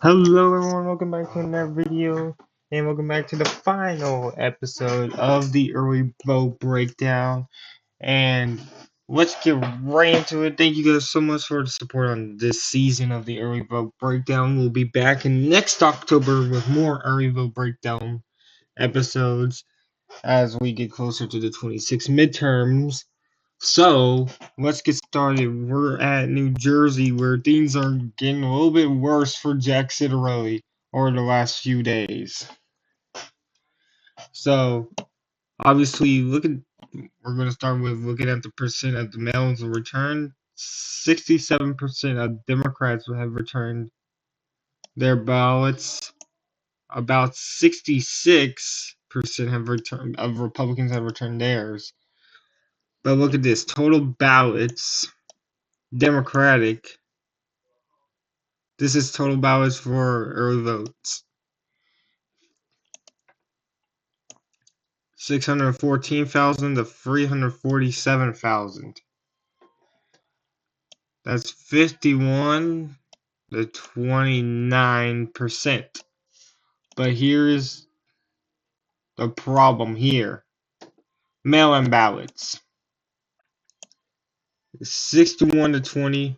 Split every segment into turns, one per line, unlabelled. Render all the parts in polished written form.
Hello everyone, welcome back to another video, and welcome back to the final episode of the early vote breakdown. And let's get right into it. Thank you guys so much for the support on this season of the early vote breakdown. We'll be back in next October with more early vote breakdown episodes as we get closer to the 26 midterms. So let's get started. We're at New Jersey, where things are getting a little bit worse for Jack Citarelli over the last few days. So obviously, we're going to start with looking at the percent of the mail-ins returned. 67% of Democrats have returned their ballots. About 66% have returned of Republicans have returned theirs. But look at this: total ballots, Democratic. This is total ballots for early votes. 614,000 to 347,000. That's 51 to 29%. But here's the problem here. Mail-in ballots. 61 to 20.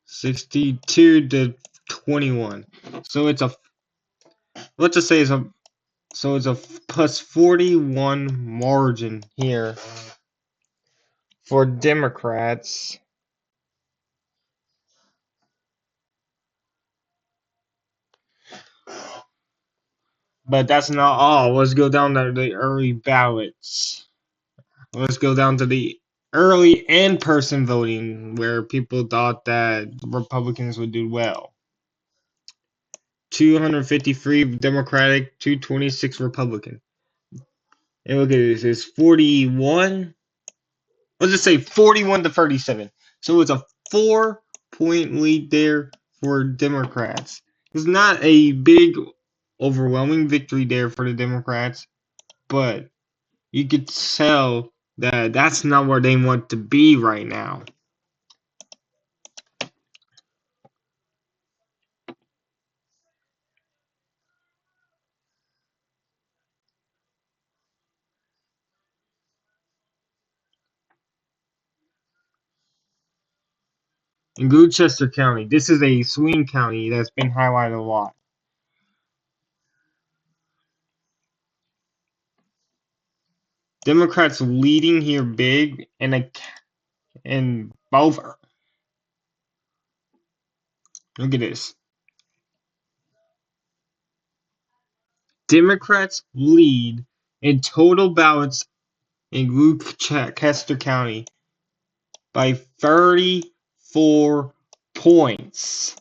62 to 21. So let's just say it's a plus 41 margin here for Democrats. But that's not all. Let's go down to the early ballots. Let's go down to the early in-person voting, where people thought that Republicans would do well. 253 Democratic, 226 Republican. And look at this, it's 41. Let's just say 41 to 37. So it's a 4-point lead there for Democrats. It's not a big, overwhelming victory there for the Democrats, but you could tell that that's not where they want to be right now. In Gloucester County, this is a swing county that's been highlighted a lot. Democrats leading here big in both. Look at this. Democrats lead in total ballots in Gloucester County by 34 points.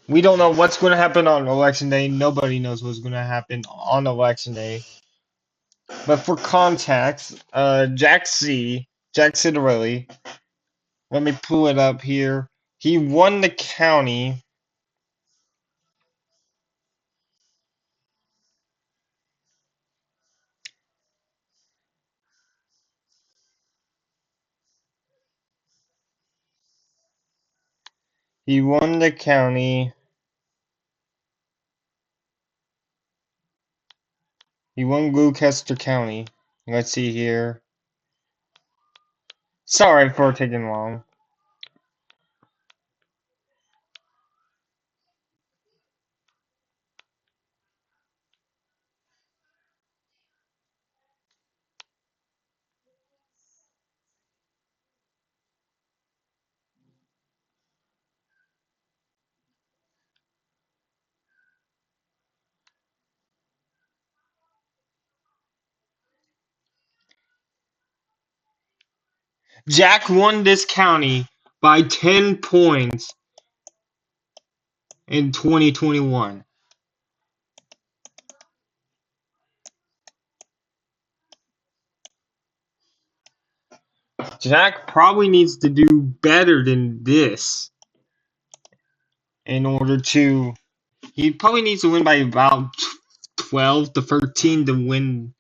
We don't know what's going to happen on election day. Nobody knows what's going to happen on election day. But for context, Jack Citarelli, let me pull it up here. He won the county. He won the county. He won Gloucester County. Let's see here. Sorry for taking long. Jack won this county by 10 points in 2021. Jack probably needs to do better than this in order to. He probably needs to win by about 12 to 13 to win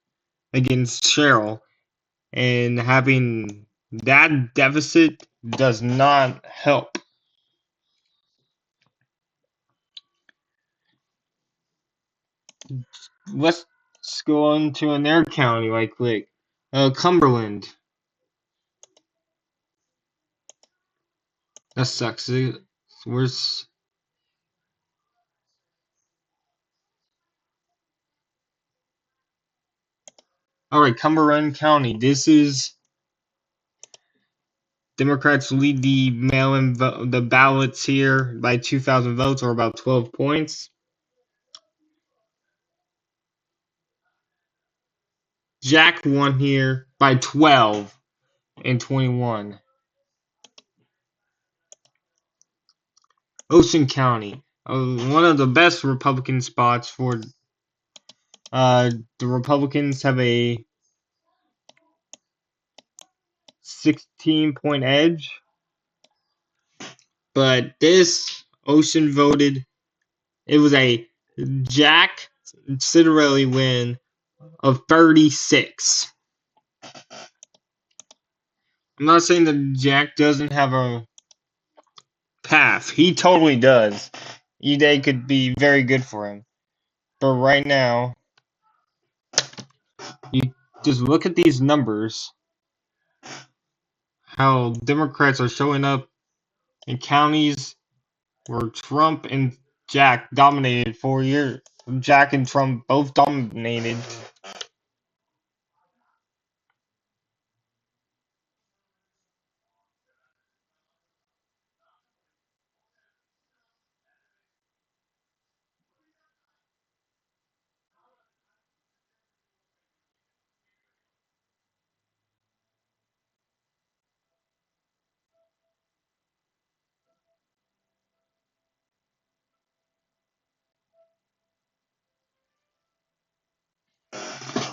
against Cheryl. And having that deficit does not help. let's go on to another county right quick. Cumberland. That sucks. Where's Alright, Cumberland County. This is Democrats lead the the ballots here by 2,000 votes, or about 12 points. Jack won here by 12 and 21. Ocean County, one of the best Republican spots for the Republicans have a 16-point edge, but this Ocean voted. It was a Jack Citarelli win of 36. I'm not saying that Jack doesn't have a path. He totally does. E-Day could be very good for him. But right now, you just look at these numbers, how Democrats are showing up in counties where Trump and Jack dominated 4 years. Jack and Trump both dominated.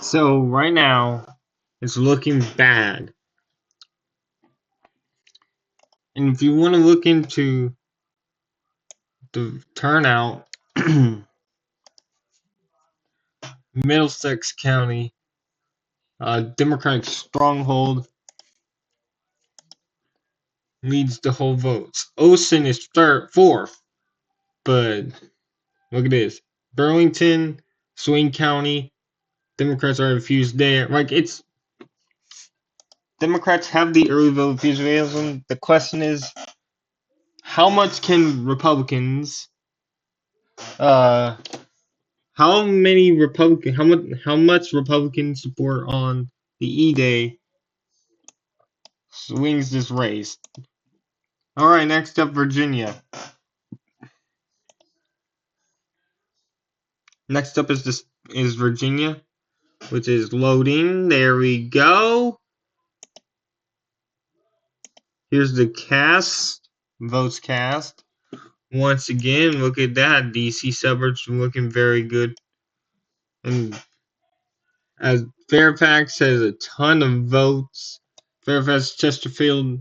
So right now, it's looking bad. And if you want to look into the turnout, Middlesex County, Democratic stronghold, leads the whole votes. Ocean is fourth, but look at this. Burlington, Swain County, Democrats are infused there. Like, it's Democrats have the early vote enthusiasm. The question is, how much can Republicans, uh, how much Republican support on the E-Day swings this race? All right, next up, Virginia. Next up is Virginia, which is loading. There we go. Here's the votes cast. Once again, look at that. DC suburbs looking very good. And as Fairfax has a ton of votes. Fairfax Chesterfield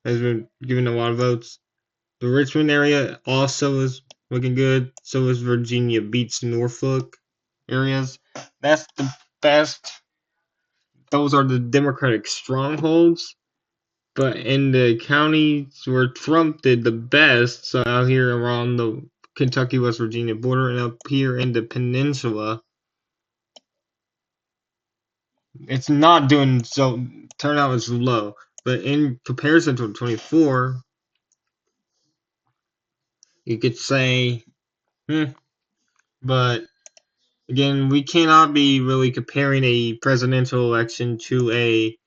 has been given a lot of votes. The Richmond area also is looking good. So is Virginia Beach, Norfolk areas. That's the best. Those are the Democratic strongholds. But in the counties where Trump did the best, so out here around the Kentucky West Virginia border and up here in the peninsula, it's not doing so. Turnout is low. But in comparison to 24, you could say, but again, we cannot be really comparing a presidential election to a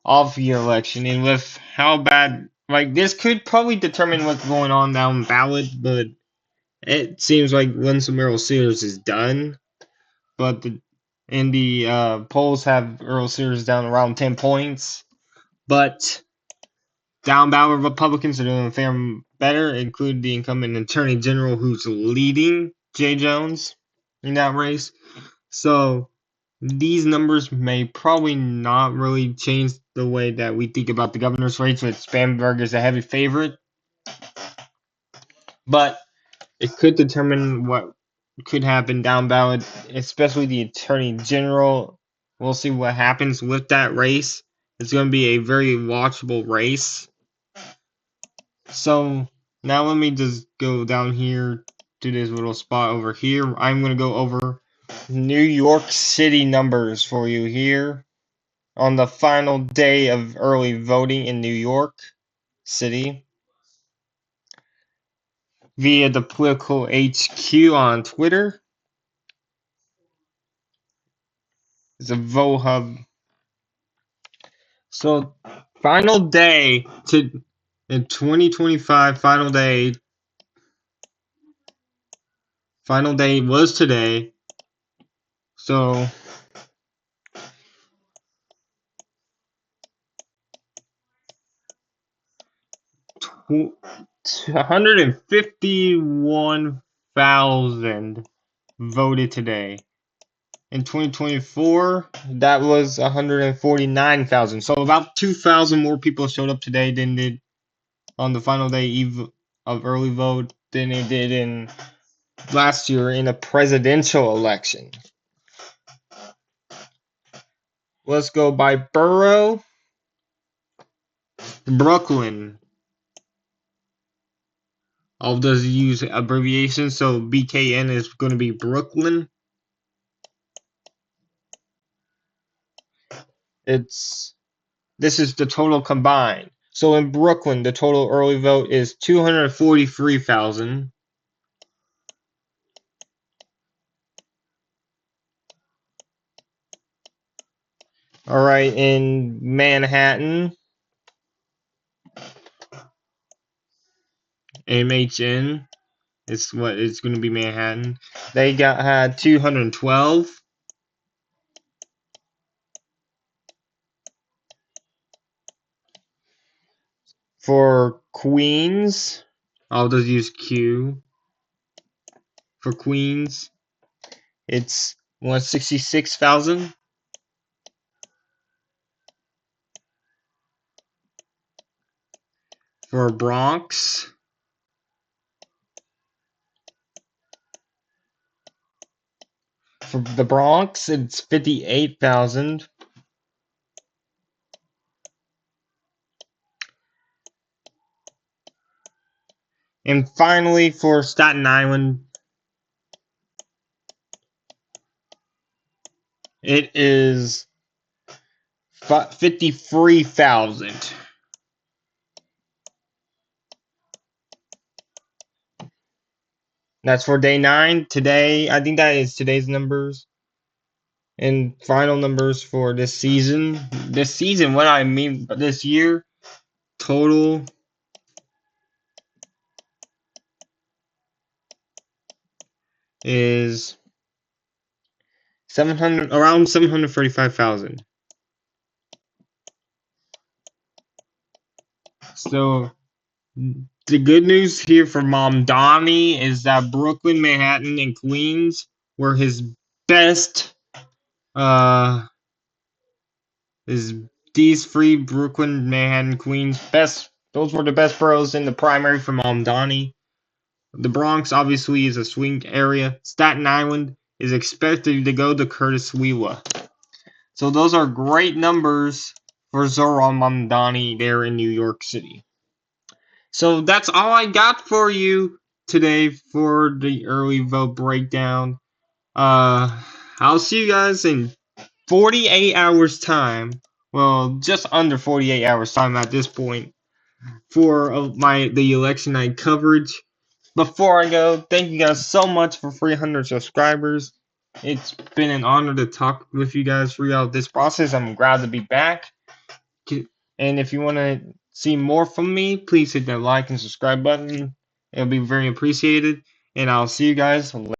off-year election, and with how bad, like, this could probably determine what's going on down the ballot, but it seems like Winsome Earl Sears is done. But the polls have Earl Sears down around 10 points, but down ballot Republicans are doing fair better, including the incumbent Attorney General who's leading Jay Jones in that race. So these numbers may probably not really change the way that we think about the governor's race, with Spanberg as a heavy favorite. But it could determine what could happen down ballot, especially the Attorney General. We'll see what happens with that race. It's going to be a very watchable race. So now let me just go down here to this little spot over here. I'm going to go over New York City numbers for you here on the final day of early voting in New York City via the Political HQ on Twitter. It's a vote hub. So, final day in 2025, final day was today. So, 151,000 voted today. In 2024, that was 149,000. So about 2,000 more people showed up today than did on the final day of early vote than they did in last year in a presidential election. Let's go by borough. Brooklyn. All does use abbreviations, so BKN is going to be Brooklyn. This is the total combined. So in Brooklyn, the total early vote is 243,000. All right, in Manhattan, MHN is what it's going to be. Manhattan, they had 212. For Queens, I'll just use Q. For Queens, it's 166,000. For Bronx, it's 58,000. And finally, for Staten Island, it is 53,000. That's for day 9. Today, I think that is today's numbers. And final numbers for this season. This season, what I mean this year, total is around 735,000. So the good news here for Mamdani is that Brooklyn, Manhattan, and Queens were his best. These three, Brooklyn, Manhattan, Queens, best. Those were the best boroughs in the primary for Mamdani. The Bronx obviously is a swing area. Staten Island is expected to go to Curtis Sliwa. So those are great numbers for Zohran Mamdani there in New York City. So that's all I got for you today for the early vote breakdown. I'll see you guys in 48 hours time. Well, just under 48 hours time at this point for the election night coverage. Before I go, thank you guys so much for 300 subscribers. It's been an honor to talk with you guys throughout this process. I'm glad to be back. And if you want to see more from me, please hit that like and subscribe button. It'll be very appreciated. And I'll see you guys later.